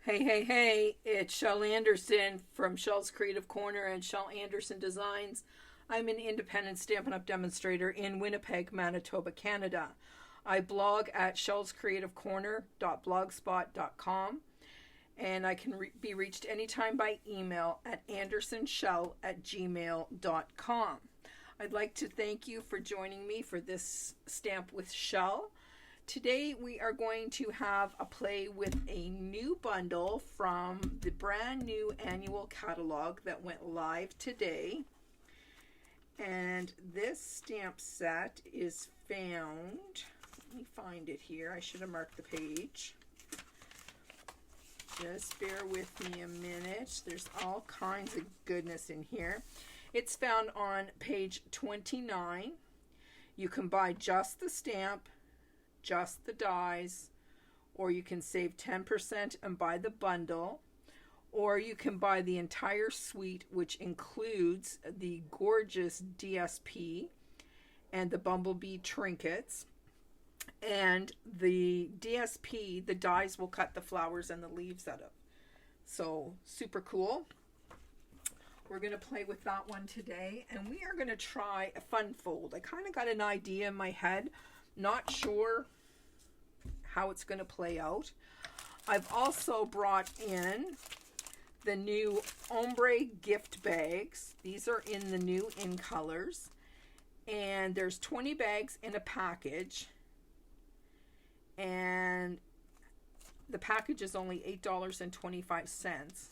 Hey, it's Shel Anderson from Shel's Creative Corner and Shel Anderson Designs. I'm an independent Stampin' Up! Demonstrator in Winnipeg, Manitoba, Canada. I blog at shelscreativecorner.blogspot.com and I can be reached anytime by email at andersonshel@gmail.com. I'd like to thank you for joining me for this Stamp with Shel. Today we are going to have a play with a new bundle from the brand new annual catalog that went live today. And this stamp set is found, let me find it here, I should have marked the page. Just bear with me a minute. There's all kinds of goodness in here. It's found on page 29. You can buy just the stamp, just the dies, or you can save 10% and buy the bundle, or you can buy the entire suite, which includes the gorgeous DSP and the bumblebee trinkets. And the DSP, the dies will cut the flowers and the leaves out of. So super cool. We're going to play with that one today, and we are going to try a fun fold. I kind of got an idea in my head. Not sure how it's going to play out. I've also brought in the new ombre gift bags. These are in the new in colors. And there's 20 bags in a package. And the package is only $8.25.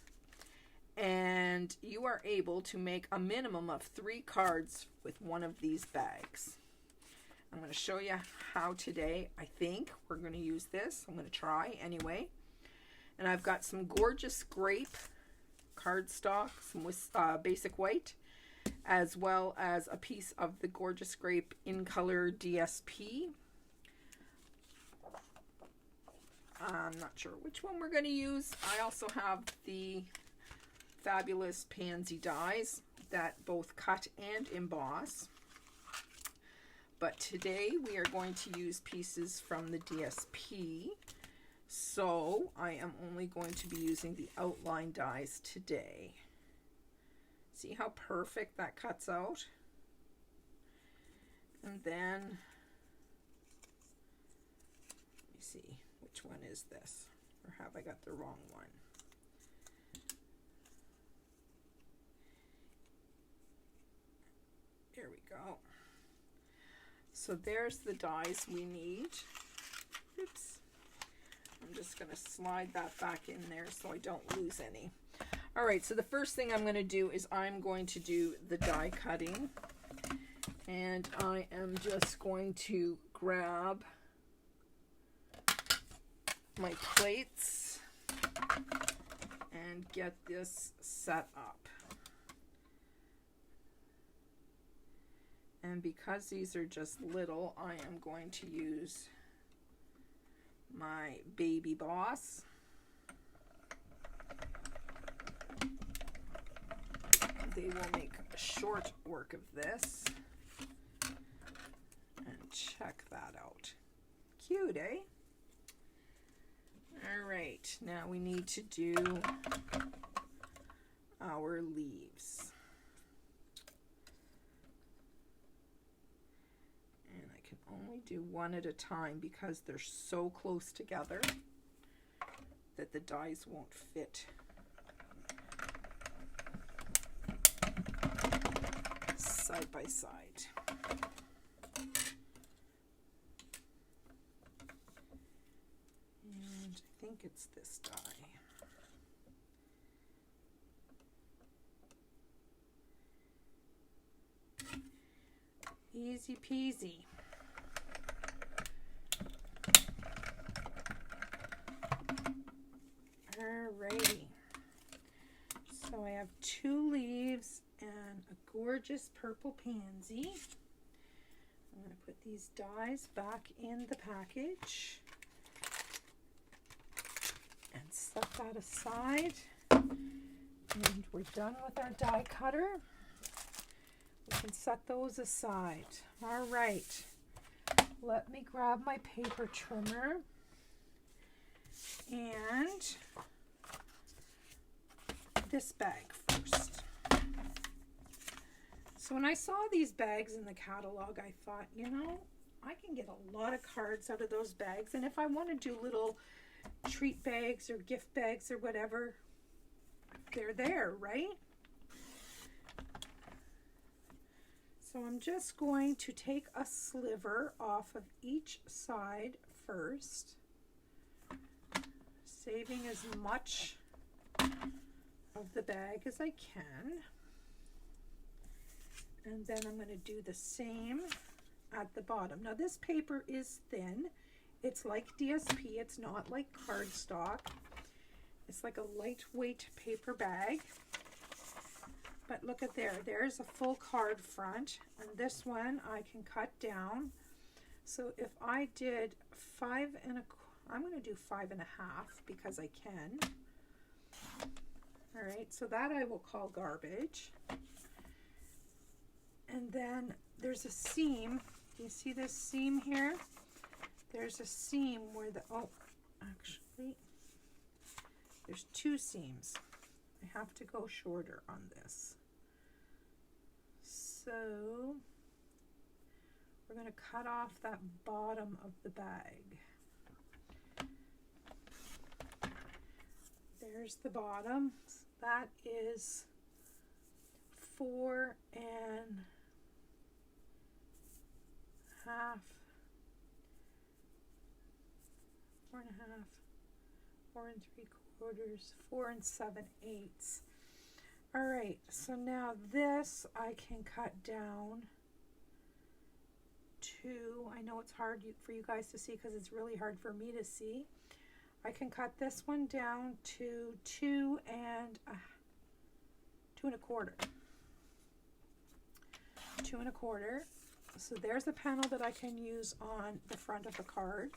And you are able to make a minimum of 3 cards with one of these bags. I'm going to show you how today. I think we're going to use this. I'm going to try anyway. And I've got some gorgeous grape cardstock, some basic white, as well as a piece of the gorgeous grape in color DSP. I'm not sure which one we're going to use. I also have the fabulous Pansy dies that both cut and emboss. But today we are going to use pieces from the DSP. So I am only going to be using the outline dies today. See how perfect that cuts out? And then, let me see, which one is this? Or have I got the wrong one? There we go. So there's the dies we need. Oops. I'm just going to slide that back in there so I don't lose any. All right, so the first thing I'm going to do is I'm going to do the die cutting. And I am just going to grab my plates and get this set up. And because these are just little, I am going to use my baby boss. They will make short work of this. And check that out. Cute, eh? All right, now we need to do our leaves. Only do one at a time because they're so close together that the dies won't fit side by side. And I think it's this die. Easy peasy. Alrighty, so I have 2 leaves and a gorgeous purple pansy. I'm going to put these dies back in the package and set that aside. And we're done with our die cutter. We can set those aside. All right, let me grab my paper trimmer and this bag first. So when I saw these bags in the catalog, I thought, you know, I can get a lot of cards out of those bags. And if I want to do little treat bags or gift bags or whatever, they're there, right? So I'm just going to take a sliver off of each side first, saving as much of the bag as I can. And then I'm going to do the same at the bottom. Now this paper is thin. It's like DSP. It's not like cardstock. It's like a lightweight paper bag. But look at there. There's a full card front. And this one I can cut down. So if I did 5 1/4, I'm going to do 5 1/2 because I can. All right, so that I will call garbage. And then there's a seam. Do you see this seam here? There's a seam where the, oh, actually, there's 2 seams. I have to go shorter on this. So we're going to cut off that bottom of the bag. There's the bottom. That is 4 1/2, 4 1/2, 4 3/4, 4 7/8. All right, so now this I can cut down to, I know it's hard for you guys to see because it's really hard for me to see. I can cut this one down to 2 1/4. 2 1/4. So there's a panel that I can use on the front of the card.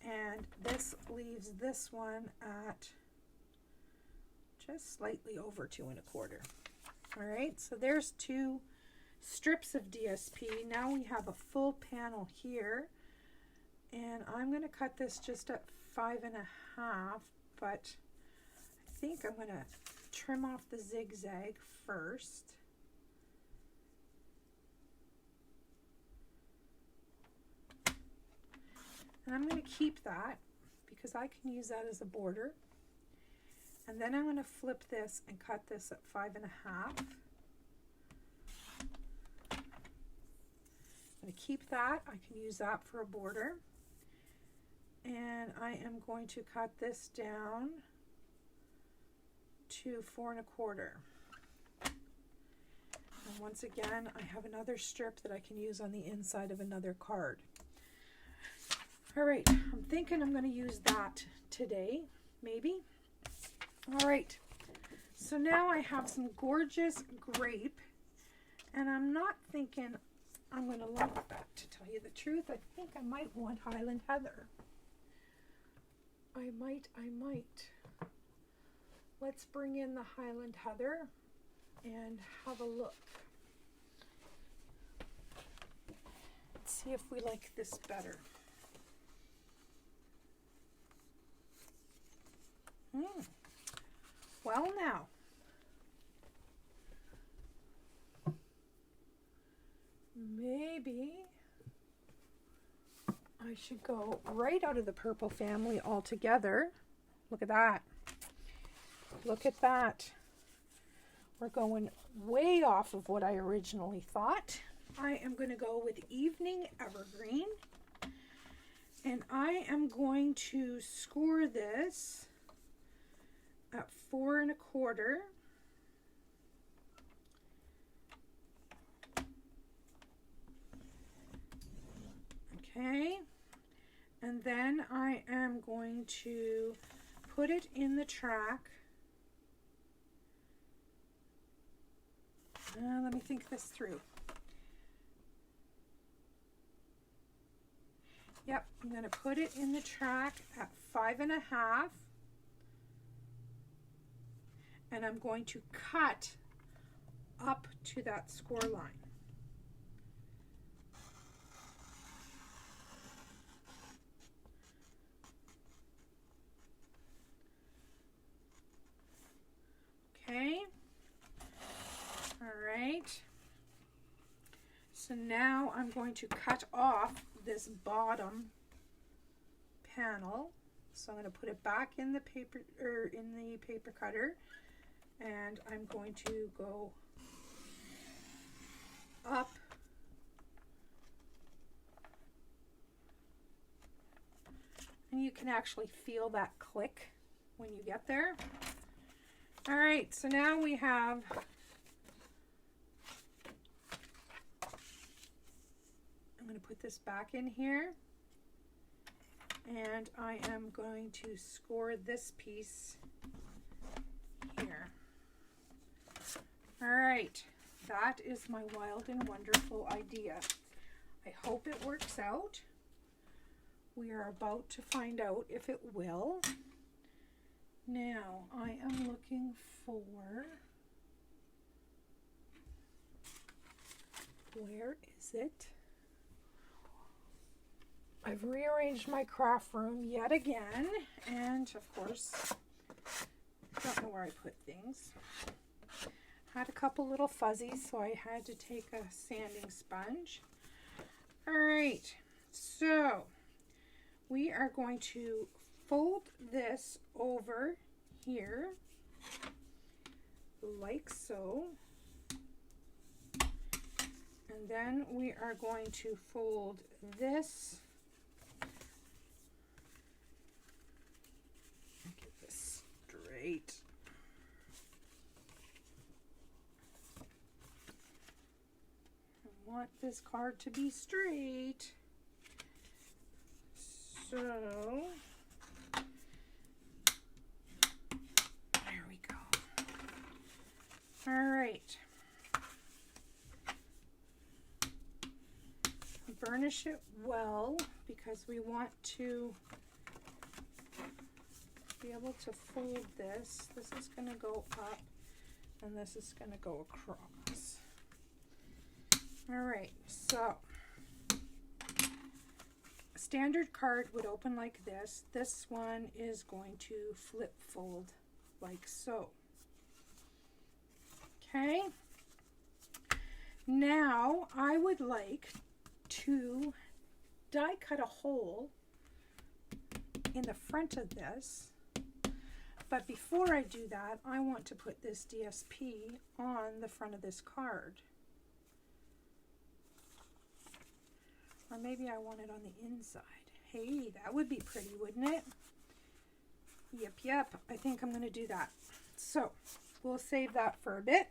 And this leaves this one at just slightly over 2 1/4. All right, so there's 2 strips of DSP. Now we have a full panel here. And I'm going to cut this just at 5 1/2, but I think I'm going to trim off the zigzag first. And I'm going to keep that because I can use that as a border. And then I'm going to flip this and cut this at 5 1/2. I'm going to keep that. I can use that for a border. And I am going to cut this down to 4 1/4. And once again, I have another strip that I can use on the inside of another card. All right, I'm thinking I'm going to use that today, maybe. All right, so now I have some gorgeous grape, and I'm not thinking I'm going to like that, to tell you the truth. I think I might want Highland Heather. I might. Let's bring in the Highland Heather and have a look. Let's see if we like this better. Well, now, maybe I should go right out of the purple family altogether. Look at that. Look at that. We're going way off of what I originally thought. I am going to go with Evening Evergreen. And I am going to score this at 4 1/4. Okay, and then I am going to put it in the track. Let me think this through. Yep, I'm going to put it in the track at 5 1/2. And I'm going to cut up to that score line. So now I'm going to cut off this bottom panel. So I'm going to put it back in the paper cutter, and I'm going to go up and you can actually feel that click when you get there. All right, so now we have I'm going to put this back in here, and I am going to score this piece here. All right, that is my wild and wonderful idea. I hope it works out. We are about to find out if it will. Now, I am looking for, where is it? I've rearranged my craft room yet again, and of course, I don't know where I put things. Had a couple little fuzzies, so I had to take a sanding sponge. All right, so we are going to fold this over here like so, and then we are going to fold this, get this straight, I want this card to be straight. So there we go. All right. Burnish it well because we want to be able to fold this. This is going to go up and this is going to go across. All right, so a standard card would open like this. This one is going to flip fold like so. Okay. Now I would like to die cut a hole in the front of this, but before I do that, I want to put this DSP on the front of this card. Or maybe I want it on the inside. Hey, that would be pretty, wouldn't it? Yep, I think I'm going to do that. So we'll save that for a bit.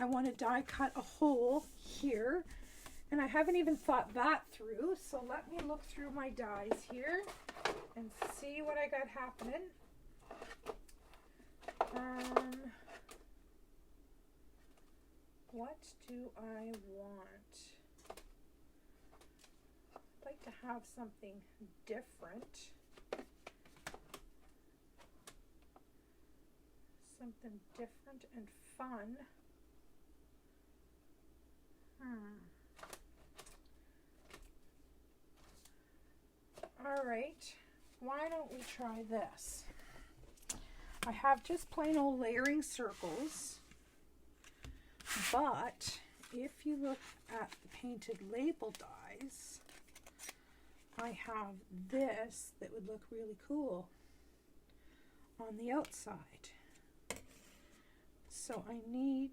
I want to die cut a hole here, and I haven't even thought that through, so let me look through my dies here and see what I got happening. What do I want? I'd like to have something different. Something different and fun. All right, why don't we try this? I have just plain old layering circles, but if you look at the painted label dies, I have this that would look really cool on the outside. So I need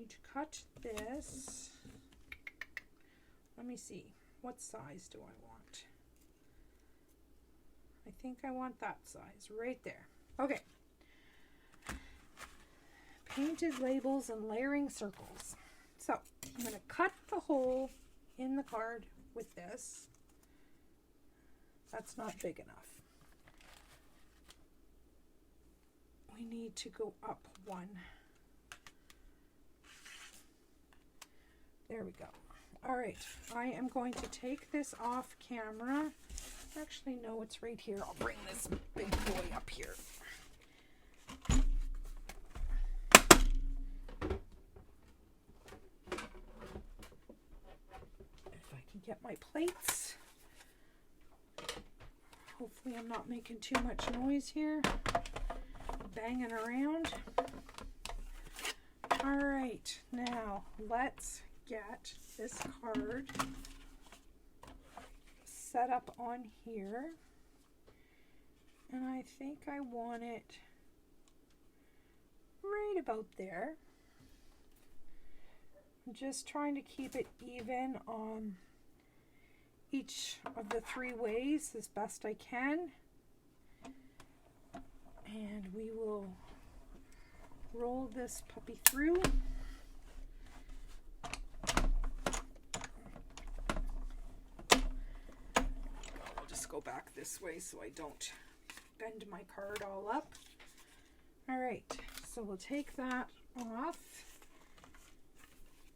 to cut this. Let me see, what size do I want? I think I want that size right there. Okay. Painted labels and layering circles. So I'm going to cut the hole in the card with this. That's not big enough. We need to go up one. There we go. All right, I am going to take this off camera. Actually, no, it's right here. I'll bring this big boy up here. If I can get my plates. Hopefully I'm not making too much noise here. Banging around. All right, now let's get this card set up on here. And I think I want it right about there. I'm just trying to keep it even on each of the 3 ways as best I can. And we will roll this puppy through. I'll just go back this way so I don't bend my card all up. All right, so we'll take that off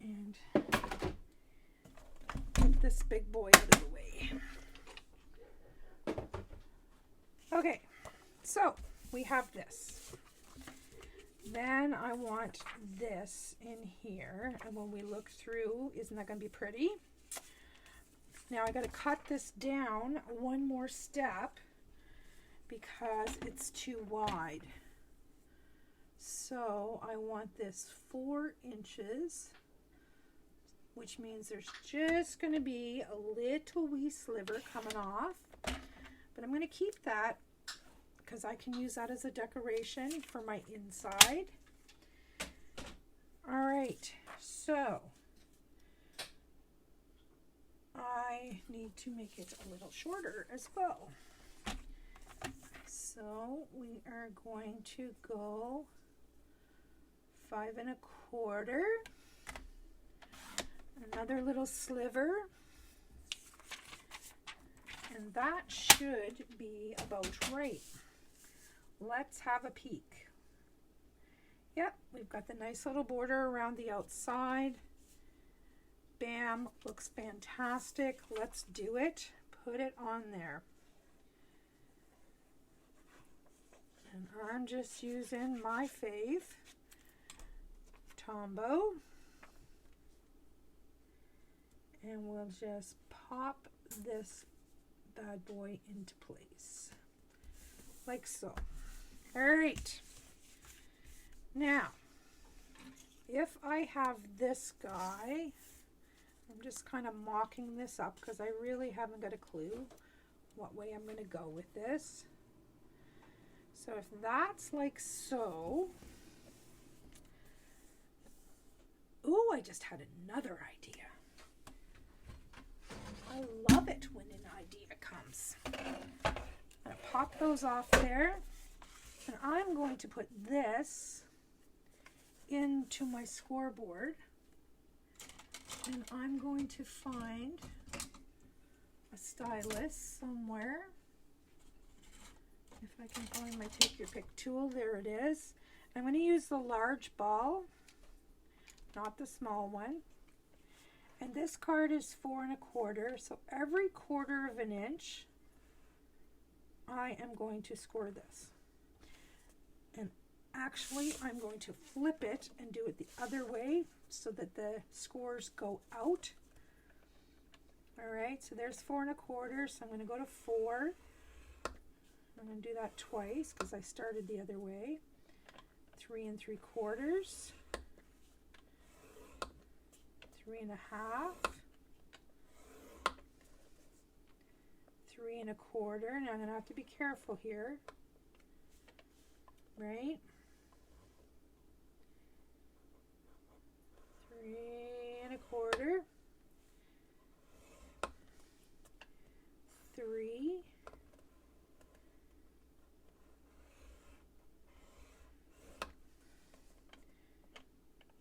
and get this big boy out of the way. Okay, so we have this. Then I want this in here, and when we look through, isn't that going to be pretty? Now I got to cut this down one more step because it's too wide. So I want this 4 inches, which means there's just going to be a little wee sliver coming off, but I'm going to keep that because I can use that as a decoration for my inside. All right, so I need to make it a little shorter as well. So we are going to go 5 1/4, another little sliver, and that should be about right. Let's have a peek. Yep, we've got the nice little border around the outside. Bam, looks fantastic. Let's do it. Put it on there. And I'm just using my fave, Tombow. And we'll just pop this bad boy into place. Like so. All right. Now, if I have this guy, I'm just kind of mocking this up because I really haven't got a clue what way I'm going to go with this. So if that's like so, ooh, I just had another idea. I love it when an idea comes. I'm going to pop those off there, and I'm going to put this into my scoreboard, and I'm going to find a stylus somewhere. If I can find my take your pick tool, there it is. I'm going to use the large ball, not the small one. And this card is 4 1/4, so every 1/4 of an inch, I am going to score this. And actually, I'm going to flip it and do it the other way so that the scores go out. All right, so there's 4 1/4, so I'm going to go to 4. I'm going to do that twice because I started the other way. 3 3/4. 3 1/2. 3 1/4. Now I'm going to have to be careful here, right? 3 1/4. 3.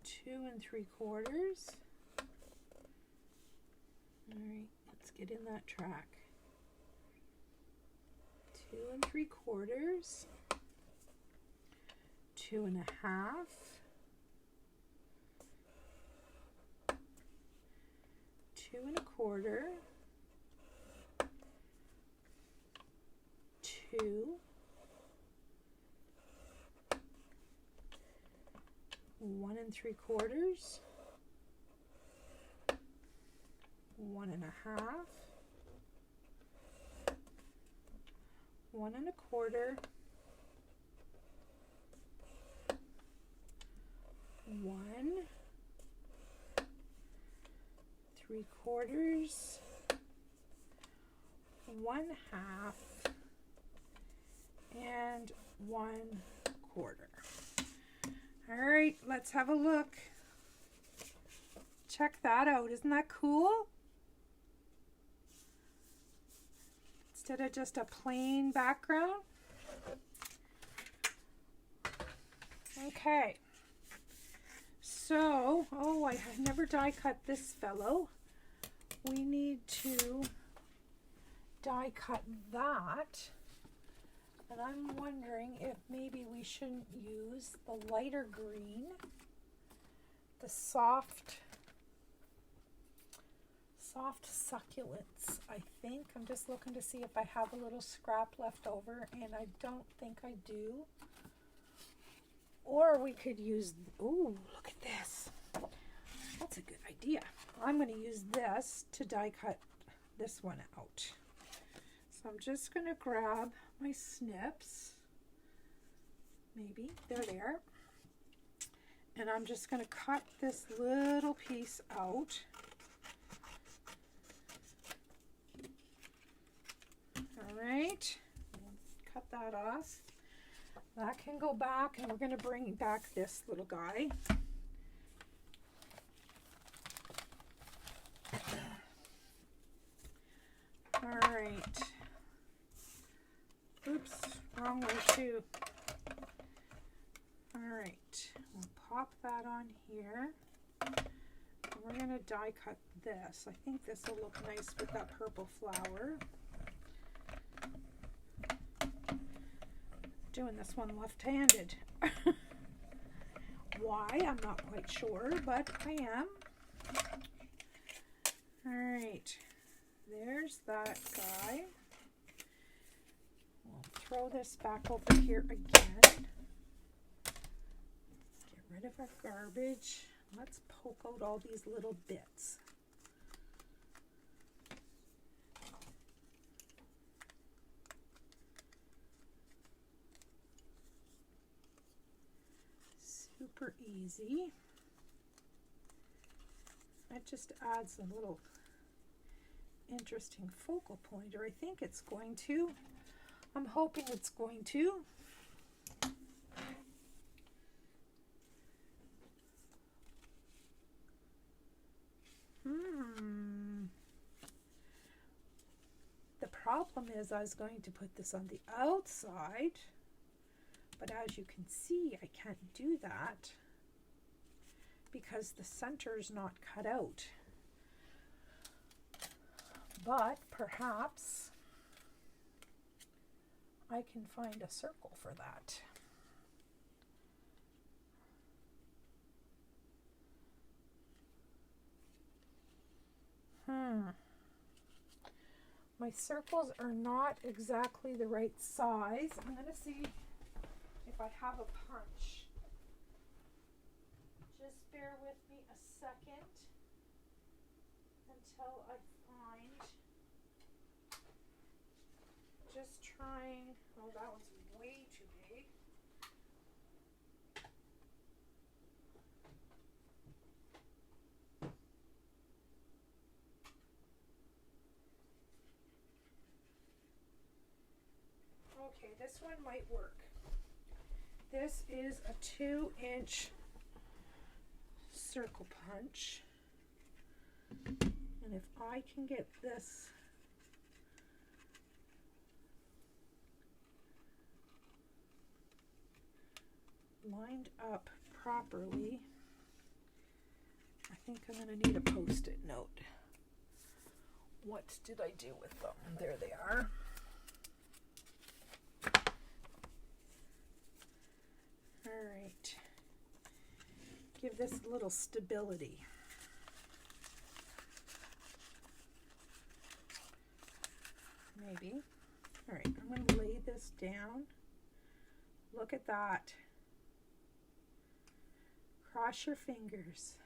2 3/4. All right, let's get in that track. 2 3/4. 2 1/2. 2 1/4. 2. 1 3/4. 1 1/2. 1 1/4. 1 3/4, 1/2, and 1/4. All right, let's have a look. Check that out. Isn't that cool? Instead of just a plain background. Okay. So, oh, I have never die cut this fellow. We need to die cut that. And I'm wondering if maybe we shouldn't use the lighter green, the soft succulents, I think. I'm just looking to see if I have a little scrap left over, and I don't think I do. Or we could use, ooh, look at this. That's a good idea. I'm going to use this to die cut this one out. So I'm just going to grab my snips. Maybe they're there. And I'm just going to cut this little piece out. All right. Cut that off. That can go back, and we're going to bring back this little guy. All right. Oops, wrong way too. All right, we'll pop that on here. And we're going to die cut this. I think this will look nice with that purple flower. Doing this one left-handed. Why? I'm not quite sure, but I am. All right, there's that guy. We'll throw this back over here again. Get rid of our garbage. Let's poke out all these little bits. Super easy. That just adds a little interesting focal point, or I think it's going to. I'm hoping it's going to. The problem is I was going to put this on the outside. But as you can see, I can't do that because the center is not cut out. But perhaps I can find a circle for that. My circles are not exactly the right size. I'm going to see if I have a punch. Just bear with me a second until I find. Just trying. Oh, that one's way too big. Okay, this one might work. This is a 2-inch circle punch. And if I can get this lined up properly, I think I'm going to need a Post-it note. What did I do with them? There they are. All right. Give this a little stability. Maybe. All right, I'm going to lay this down. Look at that. Cross your fingers.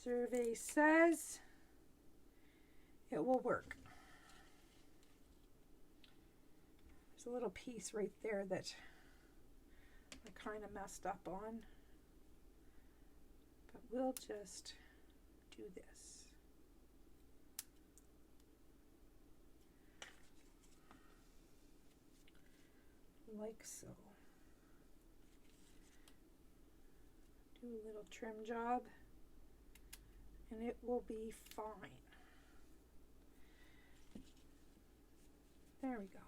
Survey says it will work. There's a little piece right there that I kind of messed up on, but we'll just do this. Like so. Do a little trim job and it will be fine. There we go.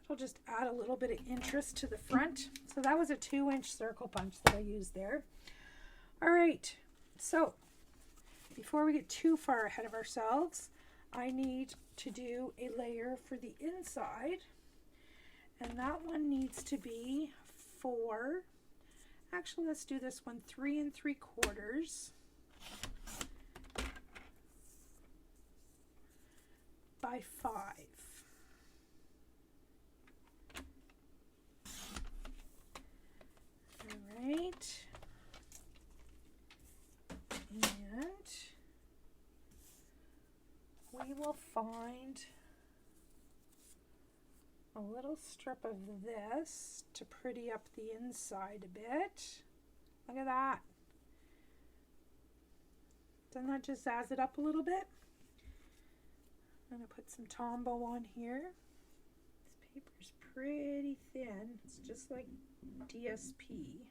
That'll just add a little bit of interest to the front. So that was a 2-inch circle punch that I used there. All right, so before we get too far ahead of ourselves, I need to do a layer for the inside, and that one needs to be 4. Actually, let's do this one 3 3/4 by 5. All right. And we will find a little strip of this to pretty up the inside a bit. Look at that. Doesn't that just zazz it up a little bit? I'm going to put some Tombow on here. This paper's pretty thin. It's just like DSP.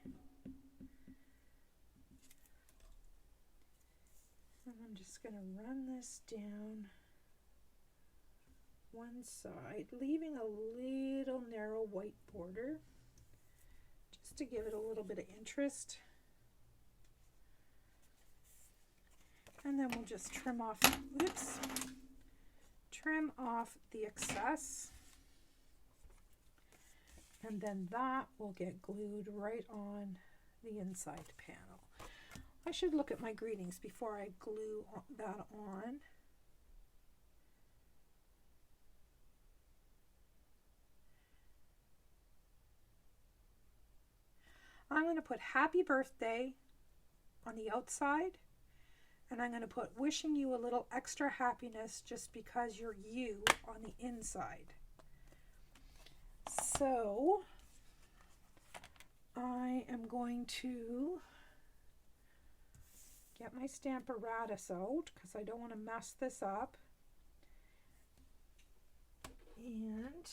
And I'm just going to run this down one side, leaving a little narrow white border just to give it a little bit of interest. And then we'll just trim off, oops, trim off the excess. And then that will get glued right on the inside panel. I should look at my greetings before I glue that on. I'm going to put happy birthday on the outside, and I'm going to put wishing you a little extra happiness just because you're you on the inside. So I am going to get my Stamparatus out because I don't want to mess this up. And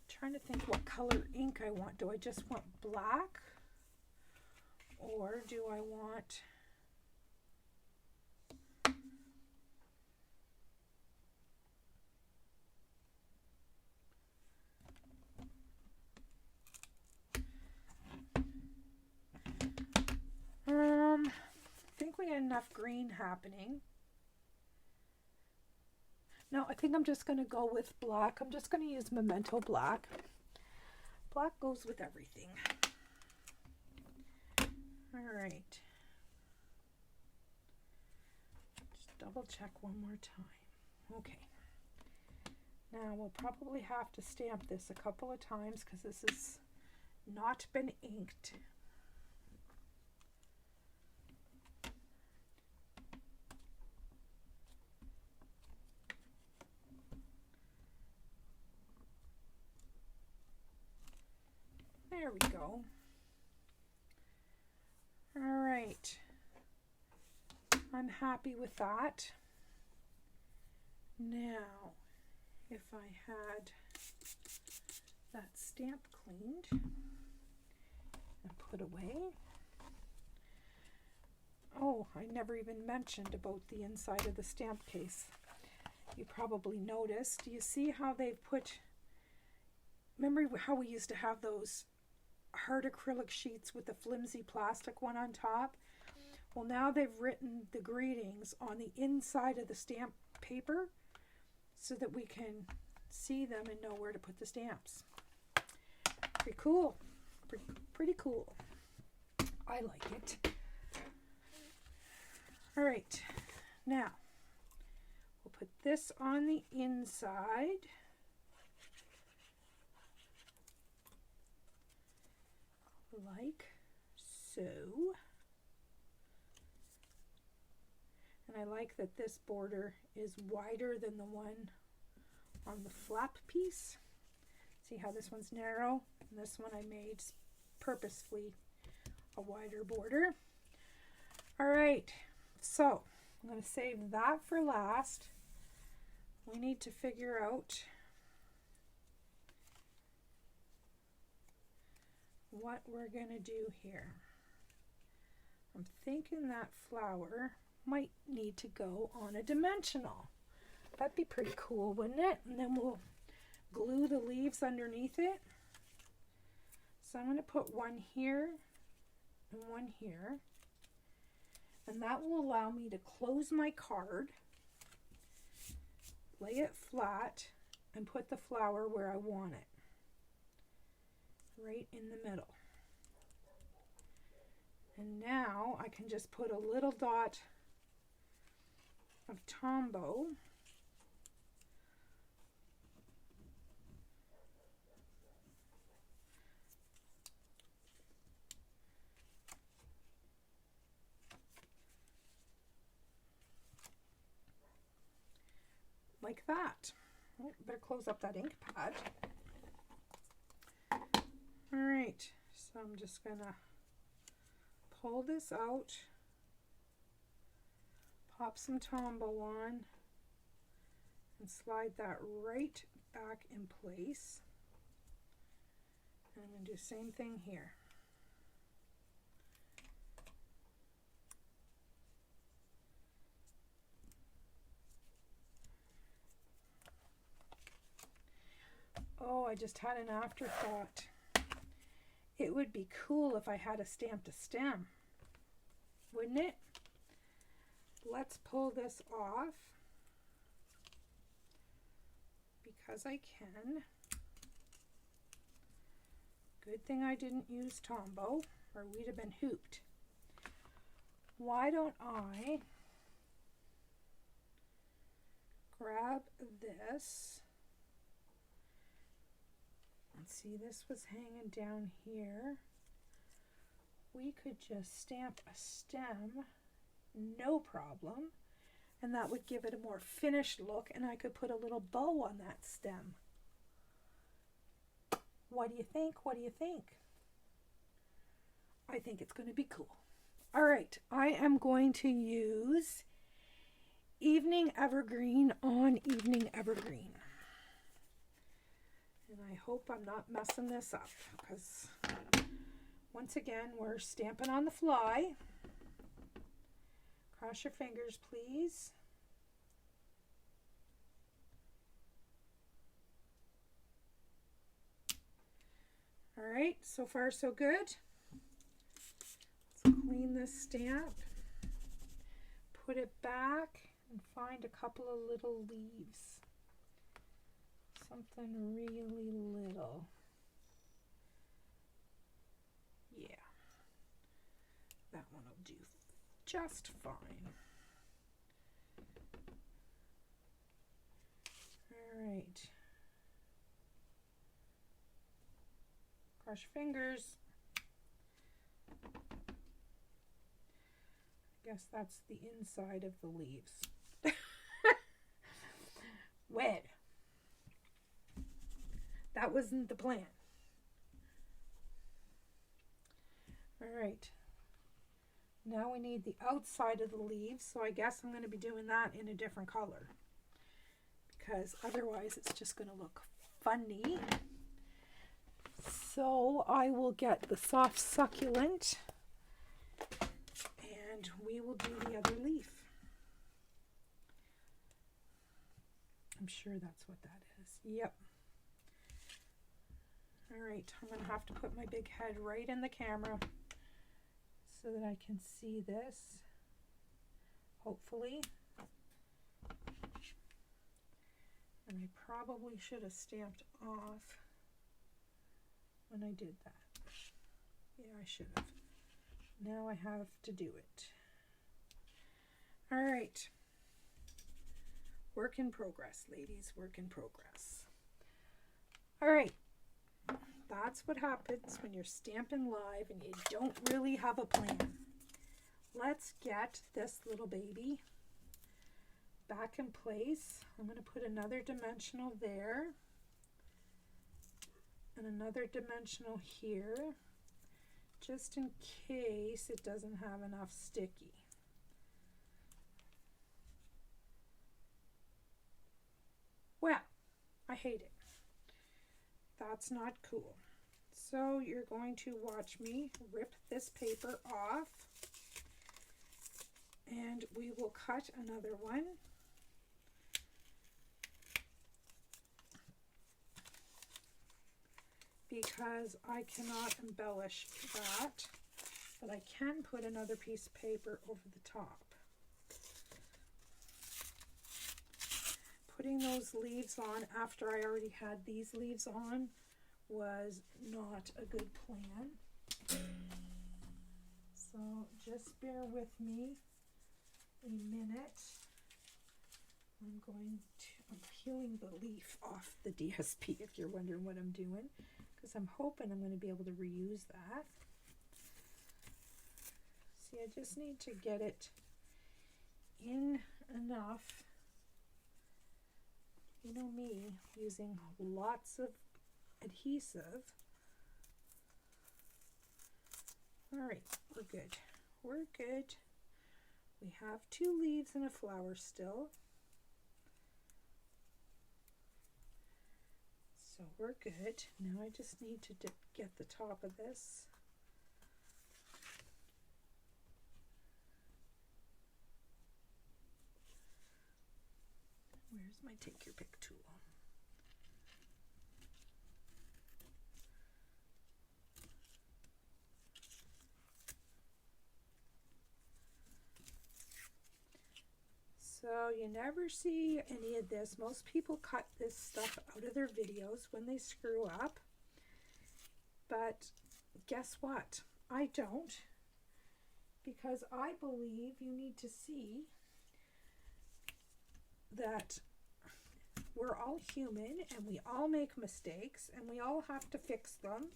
trying to think what color ink I want. Do I just want black, or do I want I think we got enough green happening. No, I think I'm just going to go with black. I'm just going to use Memento black. Black goes with everything. All right. Just double check one more time. Okay. Now we'll probably have to stamp this a couple of times because this has not been inked. There we go. All right. I'm happy with that. Now, if I had that stamp cleaned and put away. Oh, I never even mentioned about the inside of the stamp case. You probably noticed. Do you see how they've put, remember how we used to have those hard acrylic sheets with the flimsy plastic one on top? Well, now they've written the greetings on the inside of the stamp paper so that we can see them and know where to put the stamps. Pretty cool. Pretty cool. I like it. All right, now we'll put this on the inside. Like so. And I like that this border is wider than the one on the flap piece. See how this one's narrow? And this one I made purposefully a wider border. All right, so I'm going to save that for last. We need to figure out what we're going to do here. I'm thinking that flower might need to go on a dimensional. That'd be pretty cool, wouldn't it? And then we'll glue the leaves underneath it. So I'm going to put one here and one here. And that will allow me to close my card, lay it flat, and put the flower where I want it. Right in the middle. And now I can just put a little dot of Tombow like that. Oh, better close up that ink pad. All right, so I'm just gonna pull this out, pop some Tombow on, and slide that right back in place. And I'm gonna do the same thing here. Oh, I just had an afterthought. It would be cool if I had a stamped stem, wouldn't it? Let's pull this off because I can. Good thing I didn't use Tombow or we'd have been hooped. Why don't I grab this? Let's see, this was hanging down here. We could just stamp a stem, no problem, and that would give it a more finished look, and I could put a little bow on that stem. What do you think? What do you think? I think it's going to be cool. All right, I am going to use Evening Evergreen on Evening Evergreen. And I hope I'm not messing this up because once again, we're stamping on the fly. Cross your fingers, please. All right, so far so good. Let's clean this stamp, put it back, and find a couple of little leaves. Something really little. Yeah, that one will do just fine. All right. Cross your fingers. I guess that's the inside of the leaves. Wed. That wasn't the plan. All right. Now we need the outside of the leaves, so I guess I'm going to be doing that in a different color because otherwise it's just going to look funny. So I will get the soft succulent and we will do the other leaf. I'm sure that's what that is. Yep. All right, I'm going to have to put my big head right in the camera so that I can see this, hopefully. And I probably should have stamped off when I did that. Yeah, I should have. Now I have to do it. All right. Work in progress, ladies. Work in progress. All right. That's what happens when you're stamping live and you don't really have a plan. Let's get this little baby back in place. I'm going to put another dimensional there and another dimensional here, just in case it doesn't have enough sticky. Well, I hate it. That's not cool. So you're going to watch me rip this paper off, and we will cut another one. Because I cannot embellish that, but I can put another piece of paper over the top. Putting those leaves on after I already had these leaves on was not a good plan. So just bear with me a minute. I'm peeling the leaf off the DSP if you're wondering what I'm doing, because I'm hoping I'm going to be able to reuse that. See, I just need to get it in enough. You know me, using lots of adhesive. All right, we're good. We're good. We have 2 leaves and a flower still. So we're good. Now I just need to get the top of this. Where's my take your pick tool? So you never see any of this. Most people cut this stuff out of their videos when they screw up. But guess what? I don't. Because I believe you need to see that we're all human and we all make mistakes and we all have to fix them.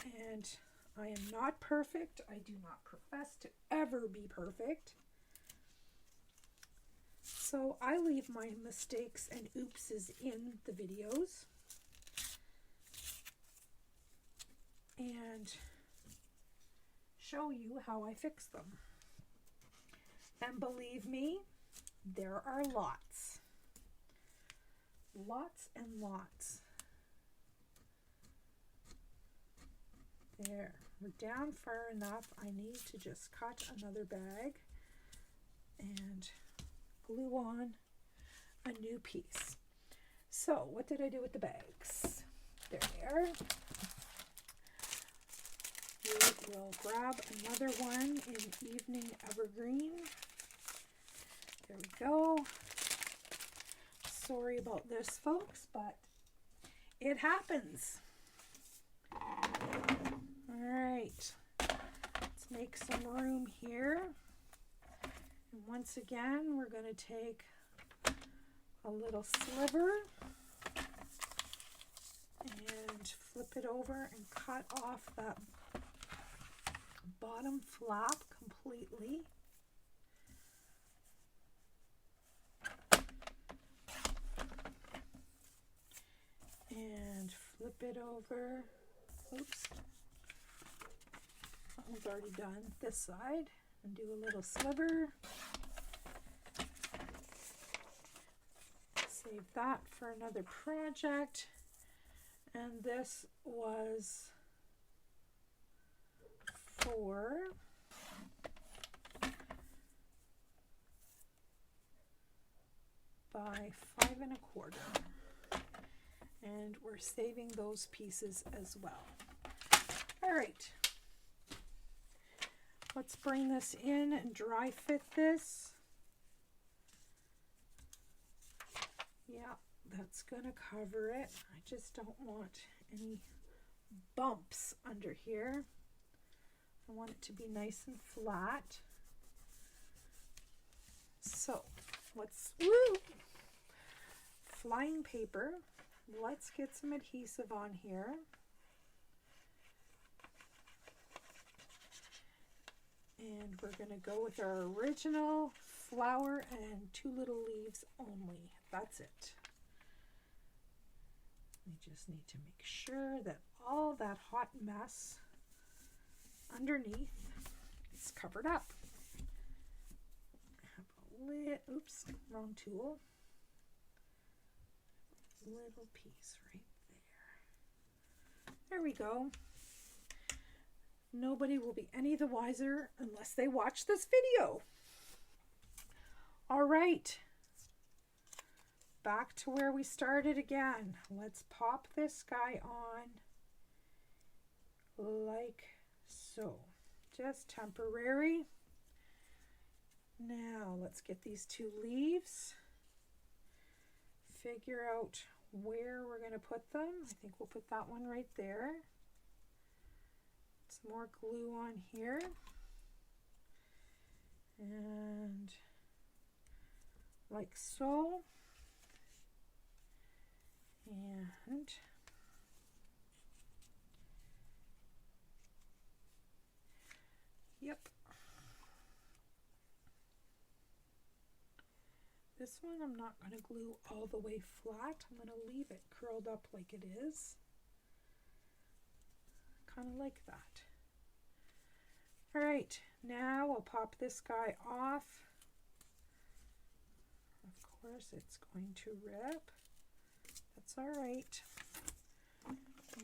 And I am not perfect. I do not profess to ever be perfect. So I leave my mistakes and oopses in the videos and show you how I fix them. And believe me, there are lots. Lots and lots. There, we're down far enough. I need to just cut another bag and glue on a new piece. So what did I do with the bags? There they are. We will grab another one in Evening Evergreen. There we go. Sorry about this, folks, but it happens. All right, let's make some room here. And once again, we're going to take a little sliver and flip it over and cut off that bottom flap completely. And flip it over. Oops. That one's already done. This side. And do a little sliver. Save that for another project. And this was for by 5 1/4. And we're saving those pieces as well. All right. Let's bring this in and dry fit this. Yeah, that's going to cover it. I just don't want any bumps under here. I want it to be nice and flat. So let's, flying paper. Let's get some adhesive on here. And we're going to go with our original flower and 2 little leaves only. That's it. We just need to make sure that all that hot mess underneath is covered up. I have a oops, wrong tool. Little piece right there. There we go. Nobody will be any the wiser unless they watch this video. All right. Back to where we started again. Let's pop this guy on like so. Just temporary. Now let's get these 2 leaves. Figure out where we're going to put them. I think we'll put that one right there. Some more glue on here. And like so. And yep. This one I'm not going to glue all the way flat. I'm going to leave it curled up like it is. Kind of like that. All right, now we'll pop this guy off. Of course, it's going to rip. That's all right.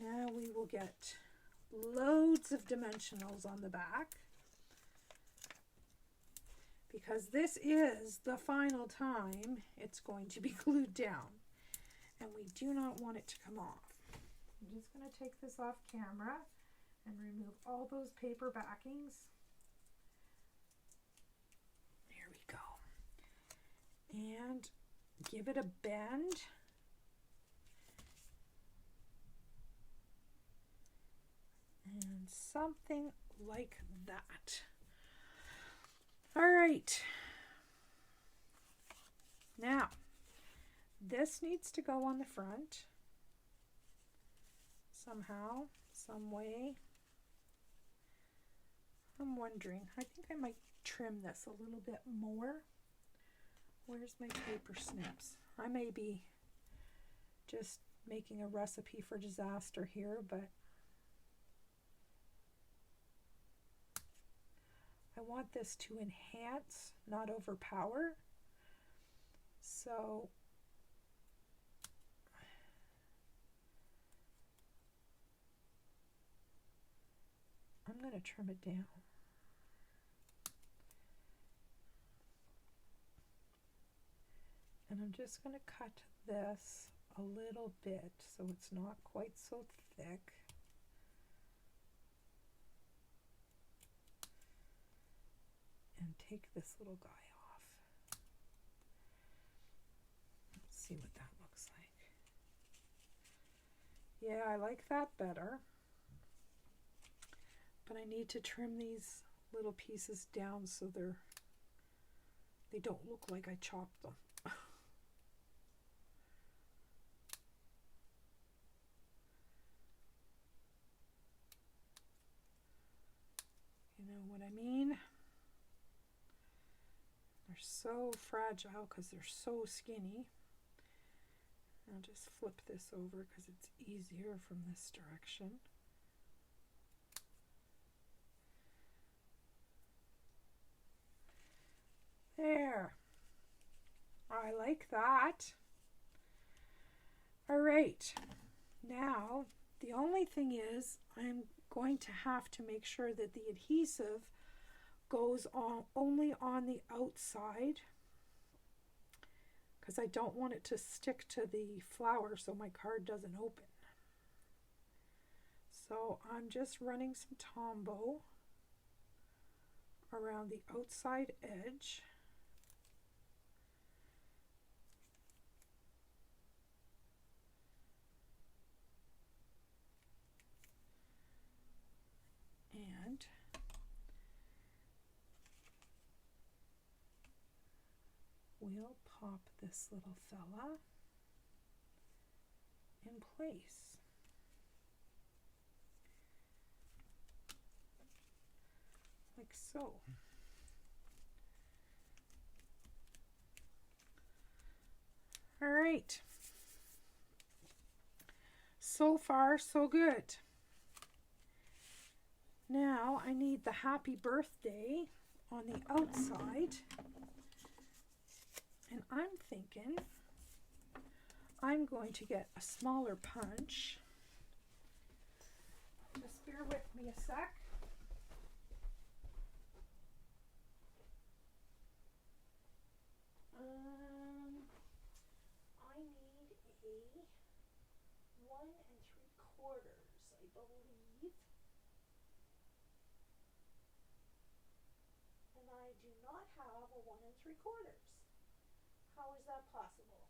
Now we will get loads of dimensionals on the back, because this is the final time it's going to be glued down, and we do not want it to come off. I'm just going to take this off camera and remove all those paper backings. There we go. And give it a bend. And something like that. All right. Now, this needs to go on the front somehow, some way. I'm wondering, I think I might trim this a little bit more. Where's my paper snips? I may be just making a recipe for disaster here, but I want this to enhance, not overpower. So I'm going to trim it down. And I'm just going to cut this a little bit so it's not quite so thick. And take this little guy off. Let's see what that looks like. Yeah, I like that better. But I need to trim these little pieces down so they don't look like I chopped them. You know what I mean? They're so fragile because they're so skinny. I'll just flip this over because it's easier from this direction. There. I like that. All right. Now, the only thing is I'm going to have to make sure that the adhesive goes on only on the outside, because I don't want it to stick to the flower so my card doesn't open. So I'm just running some Tombow around the outside edge. And we'll pop this little fella in place. Like so. All right. So far, so good. Now I need the happy birthday on the outside. And I'm thinking I'm going to get a smaller punch. Just bear with me a sec. I need a 1 3/4, I believe. And I do not have a 1 3/4. How is that possible?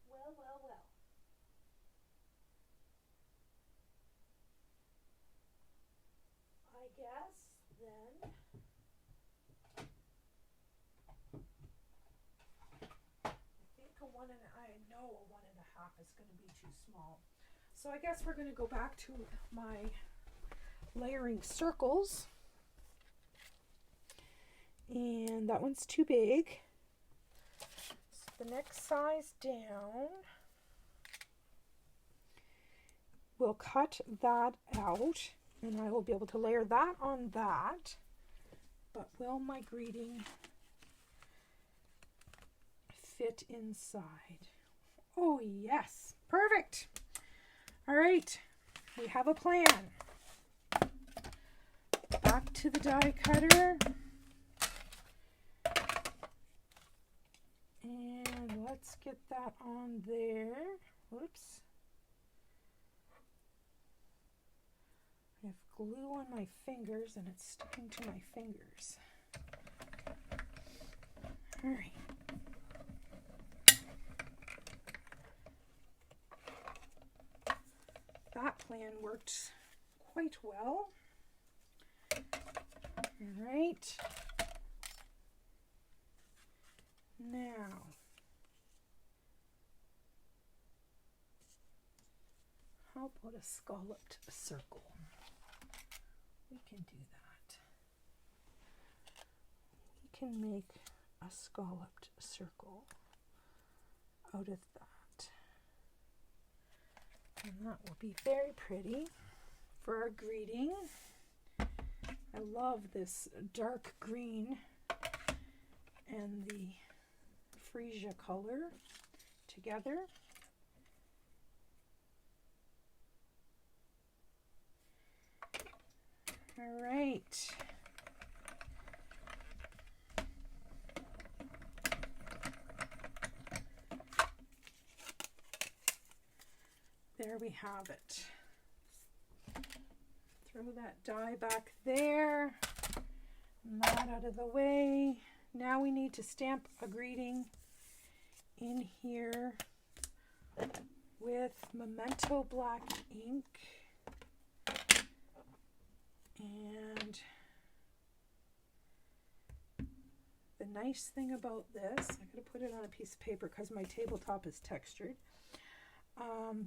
Well, well, well. I guess then I know a 1 1/2 is going to be too small. So I guess we're going to go back to my layering circles. And that one's too big. So the next size down, we'll cut that out and I will be able to layer that on that. But will my greeting fit inside? Oh yes, perfect. All right, we have a plan. Back to the die cutter. And let's get that on there. Whoops. I have glue on my fingers and it's sticking to my fingers. All right. That plan worked quite well. All right. Now, how about a scalloped circle? We can do that. We can make a scalloped circle out of that. And that will be very pretty for our greeting. I love this dark green and the freesia color together. All right. There we have it. Throw that die back there. And that out of the way. Now we need to stamp a greeting in here with Memento black ink. And the nice thing about this, I'm going to put it on a piece of paper because my tabletop is textured.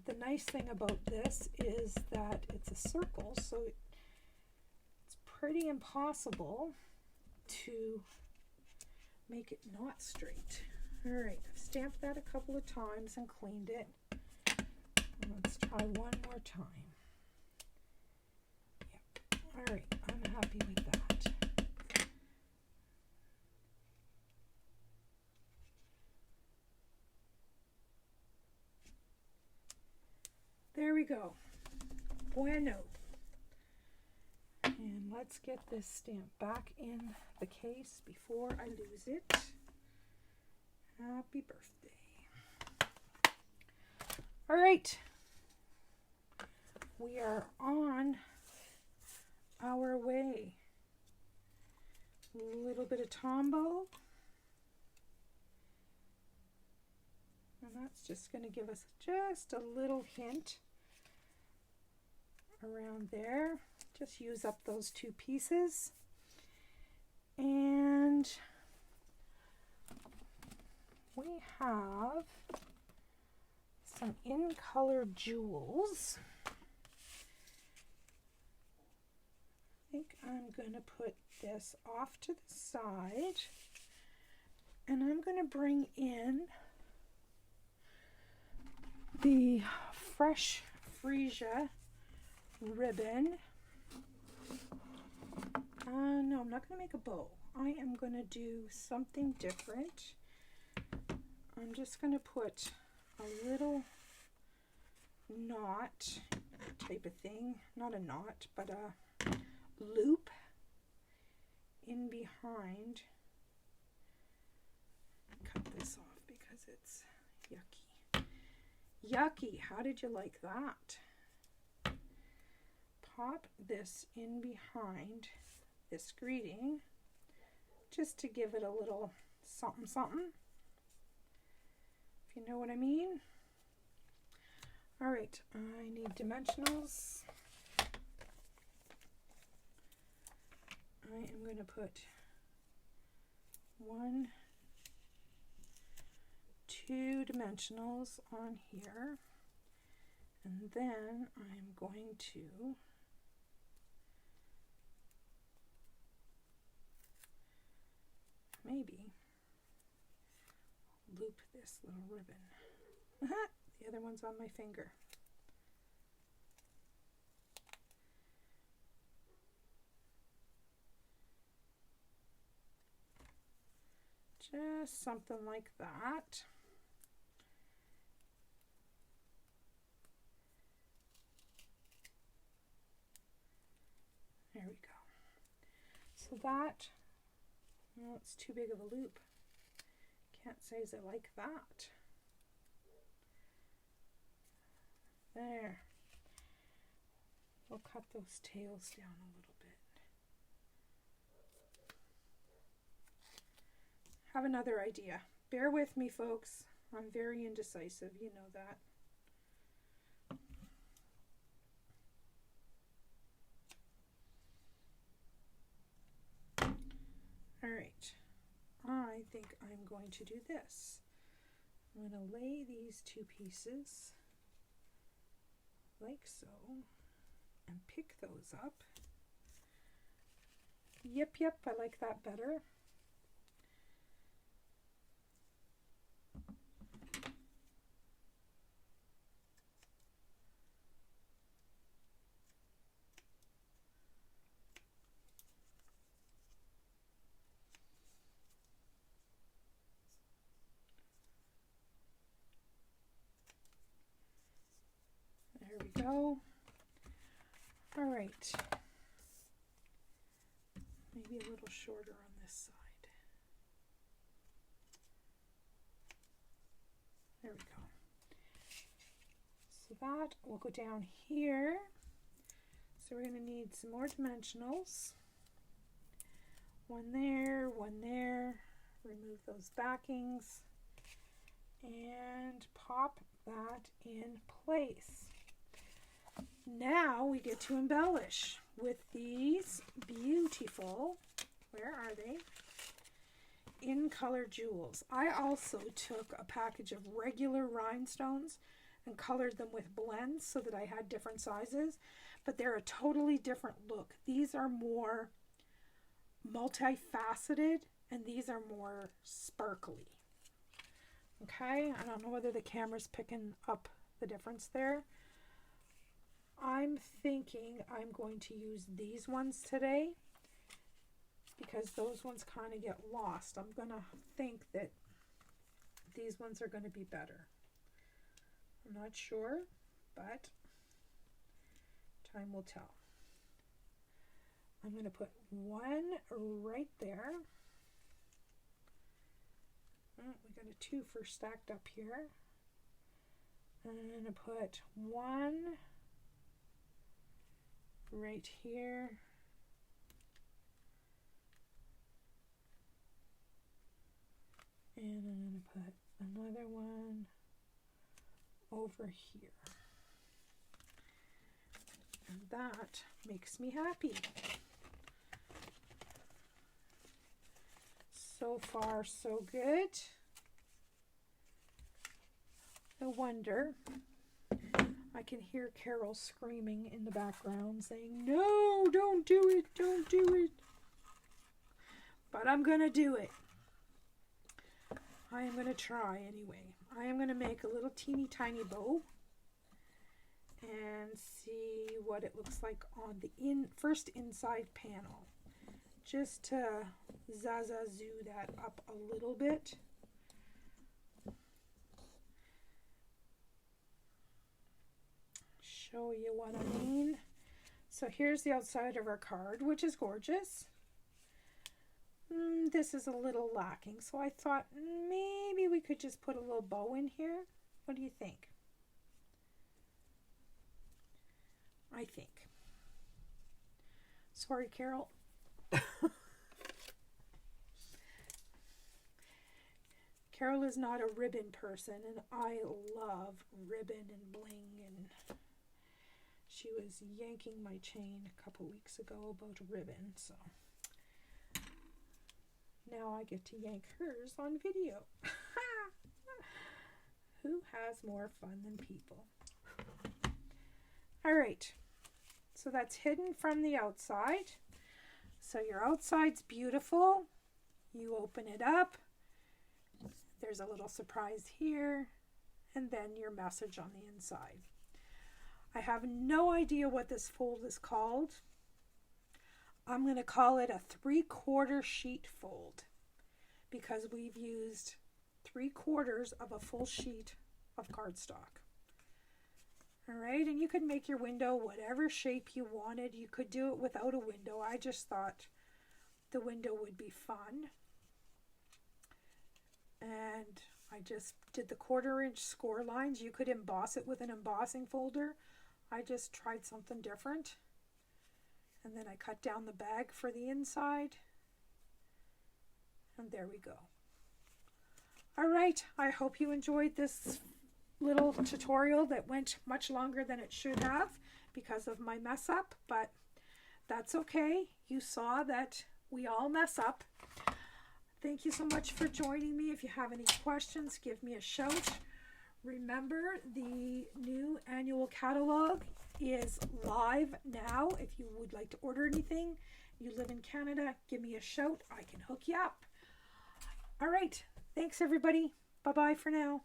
The nice thing about this is that it's a circle, so it's pretty impossible to make it not straight. All right, I've stamped that a couple of times and cleaned it. Let's try one more time. Yep. All right, I'm happy with that. There we go. Bueno. And let's get this stamp back in the case before I lose it. Happy birthday. All right. We are on our way. A little bit of Tombow. And that's just going to give us just a little hint around there. Just use up those two pieces. And we have some in color jewels. I think I'm going to put this off to the side, and I'm going to bring in the Fresh Freesia ribbon. No, I'm not going to make a bow. I am going to do something different. I'm just going to put a little knot type of thing, not a knot, but a loop in behind. Cut this off because it's yucky. Yucky, how did you like that? Pop this in behind this greeting just to give it a little something something, if you know what I mean. All right, I need dimensionals. I am going to put 1, 2 dimensionals on here, and then I'm going to maybe loop this little ribbon. The other one's on my finger. Just something like that. There we go. So that, well, it's too big of a loop. Can't say as I like that. There. We'll cut those tails down a little bit. Have another idea. Bear with me, folks. I'm very indecisive, you know that. All right. I think I'm going to do this. I'm going to lay these 2 pieces like so and pick those up. Yep, I like that better. There we go. All right. Maybe a little shorter on this side. There we go. So that will go down here. So we're going to need some more dimensionals. 1 there, 1 there. Remove those backings and pop that in place. Now we get to embellish with these beautiful, where are they? In color jewels. I also took a package of regular rhinestones and colored them with blends so that I had different sizes, but they're a totally different look. These are more multifaceted and these are more sparkly. Okay, I don't know whether the camera's picking up the difference there. I'm thinking I'm going to use these ones today because those ones kind of get lost. I'm going to think that these ones are going to be better. I'm not sure, but time will tell. I'm going to put 1 right there. Oh, we got a 2 for stacked up here. I'm going to put 1 right here. And I'm going to put another one over here. And that makes me happy. So far, so good. I wonder, I can hear Carol screaming in the background saying, no, don't do it, don't do it. But I'm going to do it. I am going to try anyway. I am going to make a little teeny tiny bow and see what it looks like on the first inside panel. Just to zazazoo that up a little bit. Show you what I mean. So here's the outside of our card, which is gorgeous. This is a little lacking, so I thought maybe we could just put a little bow in here. What do you think? I think. Sorry, Carol. Carol is not a ribbon person, and I love ribbon and bling, and she was yanking my chain a couple weeks ago about ribbon, so now I get to yank hers on video. Who has more fun than people? All right, so that's hidden from the outside. So your outside's beautiful. You open it up. There's a little surprise here, and then your message on the inside. I have no idea what this fold is called. I'm going to call it a 3/4 sheet fold because we've used 3/4 of a full sheet of cardstock. All right, and you could make your window whatever shape you wanted. You could do it without a window. I just thought the window would be fun. And I just did the 1/4 inch score lines. You could emboss it with an embossing folder. I just tried something different. And then I cut down the bag for the inside. And there we go. All right, I hope you enjoyed this little tutorial that went much longer than it should have because of my mess up, but that's okay. You saw that we all mess up. Thank you so much for joining me. If you have any questions, give me a shout. Remember, the new annual catalog is live now. If you would like to order anything, you live in Canada, give me a shout. I can hook you up. All right. Thanks, everybody. Bye-bye for now.